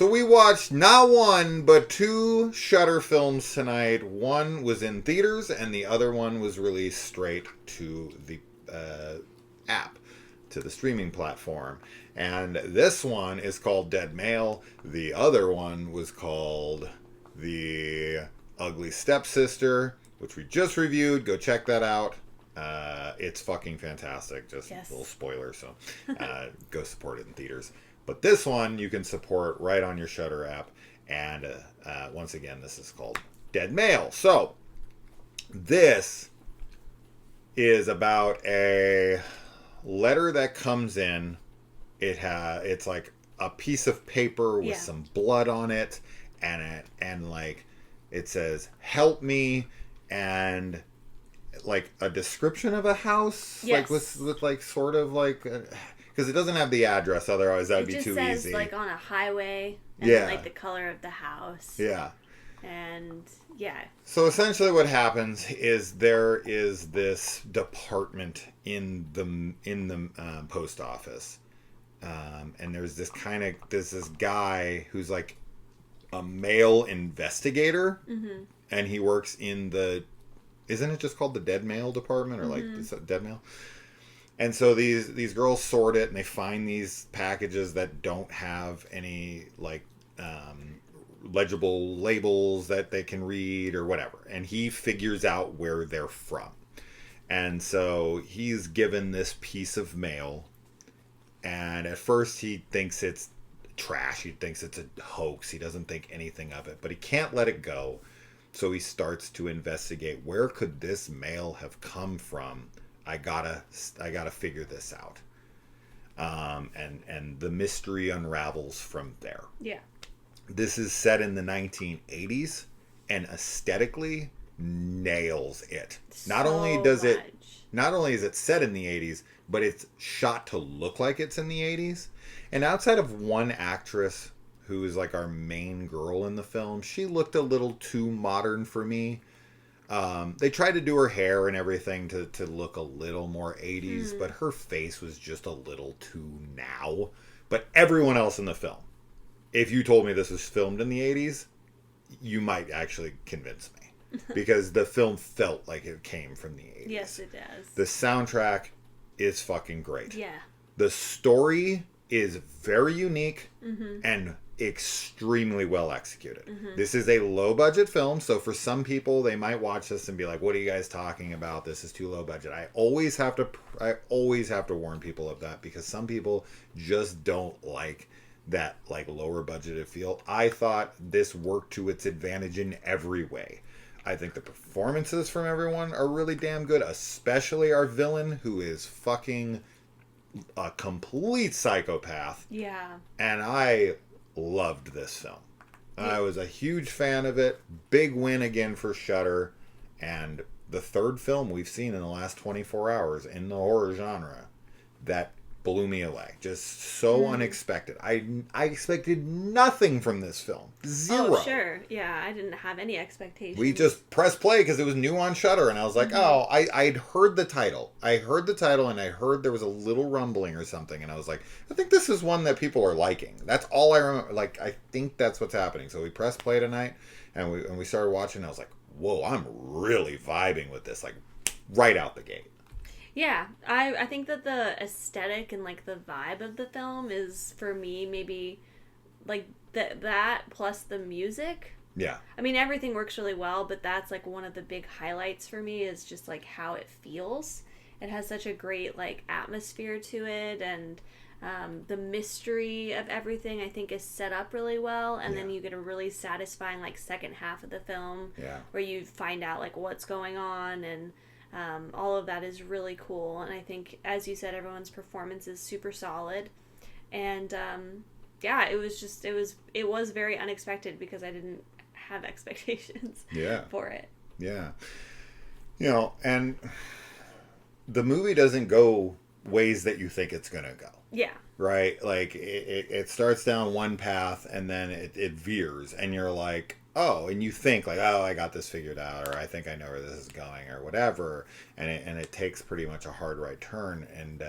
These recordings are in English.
So we watched not one, but 2 Shudder films tonight. One was in theaters, and the other one was released straight to the app, to the streaming platform. And this one is called Dead Male. The other one was called The Ugly Stepsister, which we just reviewed. Go check that out. It's fucking fantastic. Just a little spoiler, so go support it in theaters. But this one you can support right on your Shudder app. And once again, this is called Dead Male. So this is about a letter that comes in. It's like a piece of paper with some blood on it, and like it says "Help me," and like a description of a house, like with like sort of like. Because it doesn't have the address, otherwise that would be too easy. It just says, like, on a highway, and then, like, the color of the house. Yeah. And, So, essentially what happens is there is this department in the post office. And there's this this guy who's, like, a male investigator. Mm-hmm. And he works in isn't it just called the Dead Male department? Or, like, Dead Male? And so these girls sort it, and they find these packages that don't have any like legible labels that they can read or whatever. And he figures out where they're from. And so he's given this piece of mail, and at first he thinks it's trash. He thinks it's a hoax. He doesn't think anything of it, but he can't let it go. So he starts to investigate, where could this mail have come from? I gotta figure this out. And the mystery unravels from there. Yeah. This is set in the 1980s, and aesthetically nails it. Not only is it set in the 80s, but it's shot to look like it's in the 80s. And outside of one actress who is like our main girl in the film, she looked a little too modern for me. They tried to do her hair and everything to look a little more 80s, but her face was just a little too now. But everyone else in the film, if you told me this was filmed in the 80s, you might actually convince me. Because the film felt like it came from the 80s. Yes, it does. The soundtrack is fucking great. Yeah. The story is very unique and extremely well executed. This is a low budget film, so for some people they might watch this and be like, what are you guys talking about? This is too low budget. I always have to warn people of that, because some people just don't like that like lower budgeted feel. I thought this worked to its advantage in every way. I think the performances from everyone are really damn good, especially our villain, who is fucking a complete psychopath. Yeah. And I loved this film. I was a huge fan of it. Big win again for Shudder. And the third film we've seen in the last 24 hours in the horror genre that blew me away. Just so unexpected. I expected nothing from this film. Zero. Oh, sure. Yeah, I didn't have any expectations. We just pressed play because it was new on Shudder, and I was like, I'd heard the title. I heard the title, and I heard there was a little rumbling or something, and I was like, I think this is one that people are liking. That's all I remember. Like, I think that's what's happening. So we pressed play tonight, and we started watching, and I was like, whoa, I'm really vibing with this, like, right out the gate. Yeah, I think that the aesthetic and, like, the vibe of the film is, for me, maybe, like, that plus the music. Yeah. I mean, everything works really well, but that's, like, one of the big highlights for me is just, like, how it feels. It has such a great, like, atmosphere to it, and the mystery of everything, I think, is set up really well, and then you get a really satisfying, like, second half of the film where you find out, like, what's going on, and all of that is really cool. And I think, as you said, everyone's performance is super solid, and it was very unexpected because I didn't have expectations for it. Yeah. You know, and the movie doesn't go ways that you think it's gonna go. Yeah. Right? Like, it starts down one path, and then it veers, and you're like, oh, and you think, like, oh, I got this figured out, or I think I know where this is going, or whatever, and it takes pretty much a hard right turn, and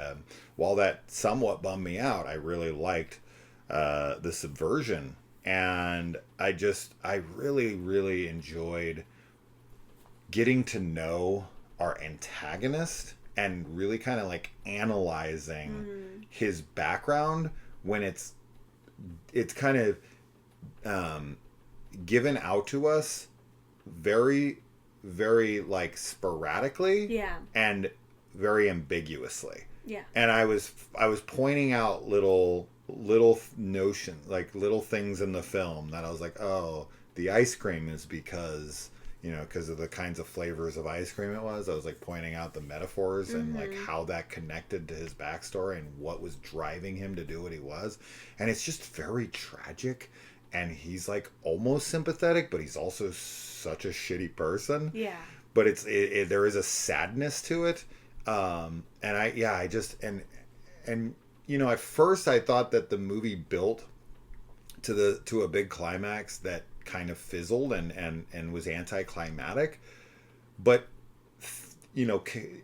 while that somewhat bummed me out, I really liked the subversion And I really, really enjoyed getting to know our antagonist and really kind of like analyzing his background when it's kind of given out to us very, very like sporadically and very ambiguously. Yeah. And I was pointing out little notions, like little things in the film that I was like, oh, the ice cream is because, because of the kinds of flavors of ice cream it was. I was like pointing out the metaphors and like how that connected to his backstory and what was driving him to do what he was. And it's just very tragic. And he's like almost sympathetic, but he's also such a shitty person. Yeah. But there is a sadness to it. And I just, and at first I thought that the movie built to a big climax that kind of fizzled and was anticlimactic. But,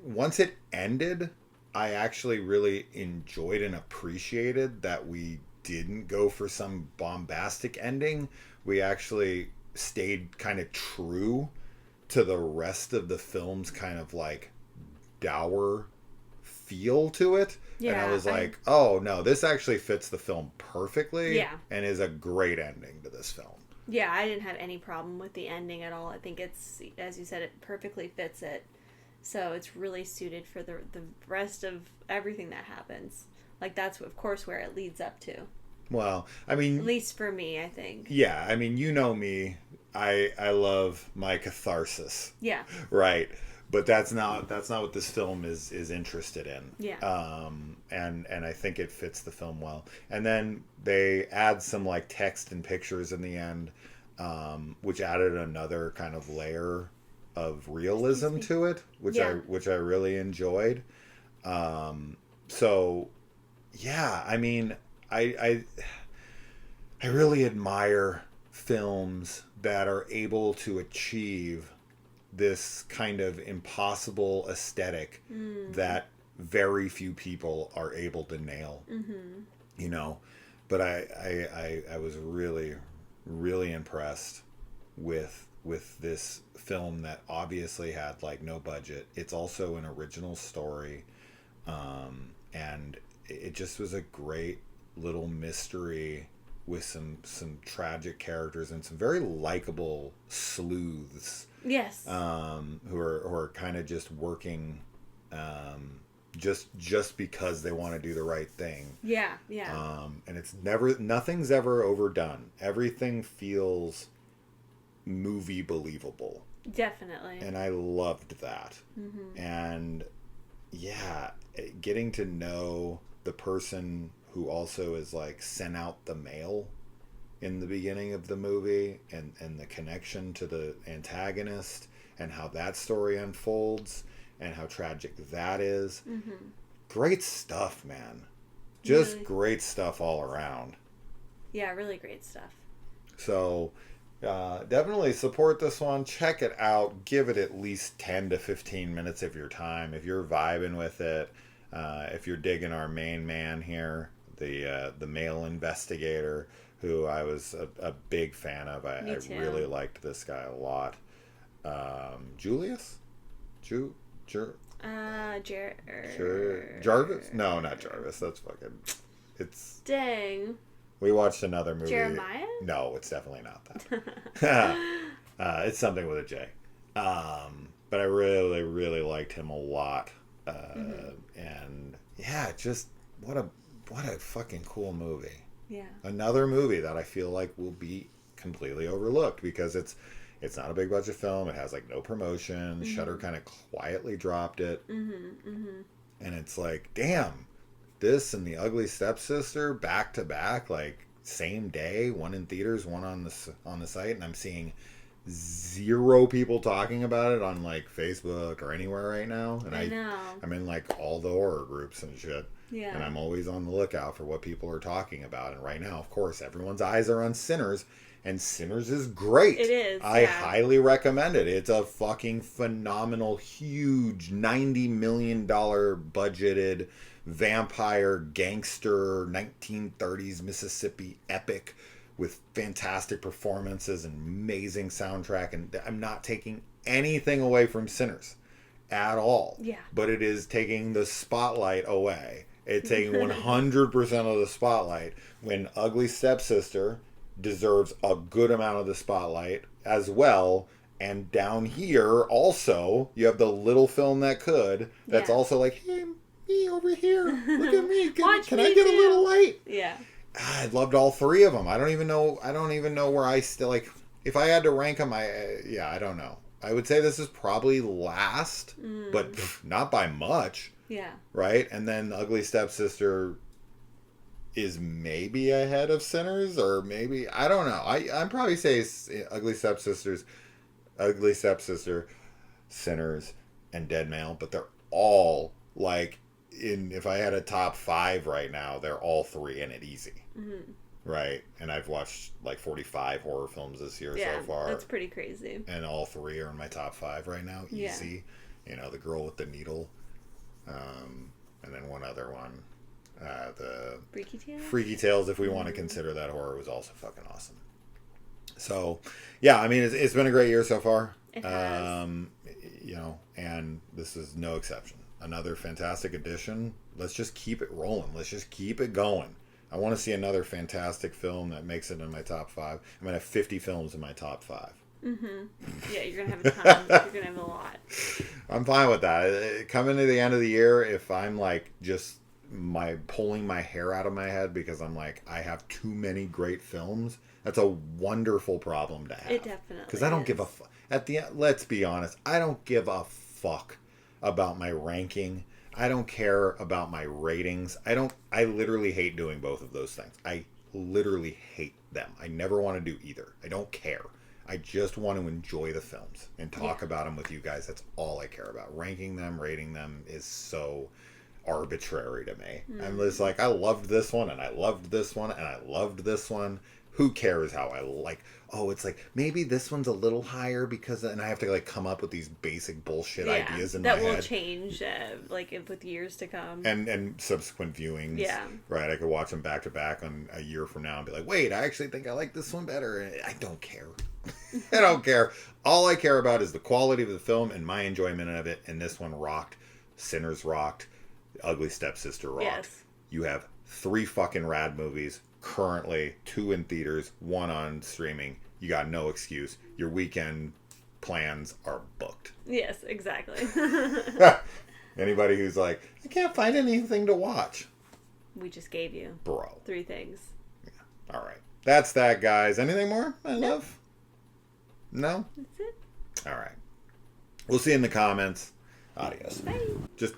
once it ended, I actually really enjoyed and appreciated that we didn't go for some bombastic ending. We actually stayed kind of true to the rest of the film's kind of like dour feel to it. Yeah, and I was like, oh no, this actually fits the film perfectly and is a great ending to this film. Yeah, I didn't have any problem with the ending at all. I think it's, as you said, it perfectly fits it. So it's really suited for the rest of everything that happens. Like, that's, of course, where it leads up to. Well, I mean... At least for me, I think. Yeah, I mean, you know me. I love my catharsis. Yeah. Right. But that's not what this film is interested in. Yeah. And I think it fits the film well. And then they add some like text and pictures in the end, which added another kind of layer of realism to it, which I really enjoyed. So yeah, I mean, I really admire films that are able to achieve this kind of impossible aesthetic that very few people are able to nail. But I was really, really impressed with this film that obviously had like no budget. It's also an original story, and it just was a great little mystery with some tragic characters and some very likable sleuths. Yes. Who are kind of just working, just because they want to do the right thing. Yeah. Yeah. And nothing's ever overdone. Everything feels movie believable. Definitely. And I loved that. And yeah, getting to know the person who also is like sent out the mail in the beginning of the movie, and the connection to the antagonist and how that story unfolds and how tragic that is. Great stuff, man. Just really great stuff all around. Yeah, really great stuff. So definitely support this one. Check it out. Give it at least 10 to 15 minutes of your time if you're vibing with it. If you're digging our main man here, the male investigator, who I was a big fan of. I really liked this guy a lot. Julius? Jarvis? No, not Jarvis. That's fucking... It's... Dang. We watched another movie. Jeremiah? No, it's definitely not that. It's something with a J. But I really, really liked him a lot. And yeah, just what a fucking cool movie. Yeah. Another movie that I feel like will be completely overlooked because it's not a big budget film. It has like no promotion. Shudder kind of quietly dropped it. And it's like, damn, this and The Ugly Stepsister back to back, like same day, one in theaters, one on the site, and I'm seeing 0 people talking about it on like Facebook or anywhere right now. And I know. I'm in like all the horror groups and shit. Yeah. And I'm always on the lookout for what people are talking about. And right now, of course, everyone's eyes are on Sinners. And Sinners is great. It is. I highly recommend it. It's a fucking phenomenal, huge, $90 million budgeted vampire gangster 1930s Mississippi epic with fantastic performances and amazing soundtrack, and I'm not taking anything away from Sinners at all. Yeah. But it is taking the spotlight away. It's taking 100% of the spotlight when Ugly Stepsister deserves a good amount of the spotlight as well. And down here also, you have the little film that could. That's also like, hey, me over here. Look at me. Can I get a little light? Yeah. I loved all three of them. I don't even know where I still like. If I had to rank them, I don't know. I would say this is probably last, but not by much. Yeah. Right? And then Ugly Stepsister is maybe ahead of Sinners, or maybe, I don't know. I'd probably say Ugly Stepsister, Sinners, and Dead Male, but they're all like, if I had a top 5 right now, they're all 3 in it easy. Mm-hmm. Right? And I've watched like 45 horror films this year so far. That's pretty crazy. And all 3 are in my top 5 right now. Easy. Yeah. The Girl with the Needle. And then one other one. The Freaky Tales, if we want to consider that horror, was also fucking awesome. So, yeah, I mean, it's been a great year so far. It has. And this is no exception. Another fantastic addition. Let's just keep it rolling. Let's just keep it going. I want to see another fantastic film that makes it in my top 5. I'm going to have 50 films in my top 5. Mm-hmm. Yeah, you're going to have a ton. You're going to have a lot. I'm fine with that. Coming to the end of the year, if I'm like just pulling my hair out of my head because I'm like, I have too many great films, that's a wonderful problem to have. It definitely Because I don't give a fuck. At the end, let's be honest, I don't give a fuck about my ranking. I don't care about my ratings. I literally hate doing both of those things. I literally hate them. I never want to do either. I don't care. I just want to enjoy the films and talk about them with you guys. That's all I care about. Ranking them, rating them is so arbitrary to me. I'm just like, I loved this one, and I loved this one, and I loved this one. Who cares how I like? Oh, it's like, maybe this one's a little higher because, and I have to like come up with these basic bullshit ideas in my head. That will change with years to come. And subsequent viewings. Yeah. Right. I could watch them back to back on a year from now and be like, wait, I actually think I like this one better. And I don't care. I don't care. All I care about is the quality of the film and my enjoyment of it. And this one rocked. Sinners rocked. Ugly Stepsister rocked. Yes. You have 3 fucking rad movies. Currently 2 in theaters, 1 on streaming. You got no excuse. Your weekend plans are booked. Yes, exactly. Anybody who's like, I can't find anything to watch. We just gave you 3 things. Yeah. All right. That's that, guys. Anything more? Love? No? That's it. All right. We'll see you in the comments. Adios. Bye. Just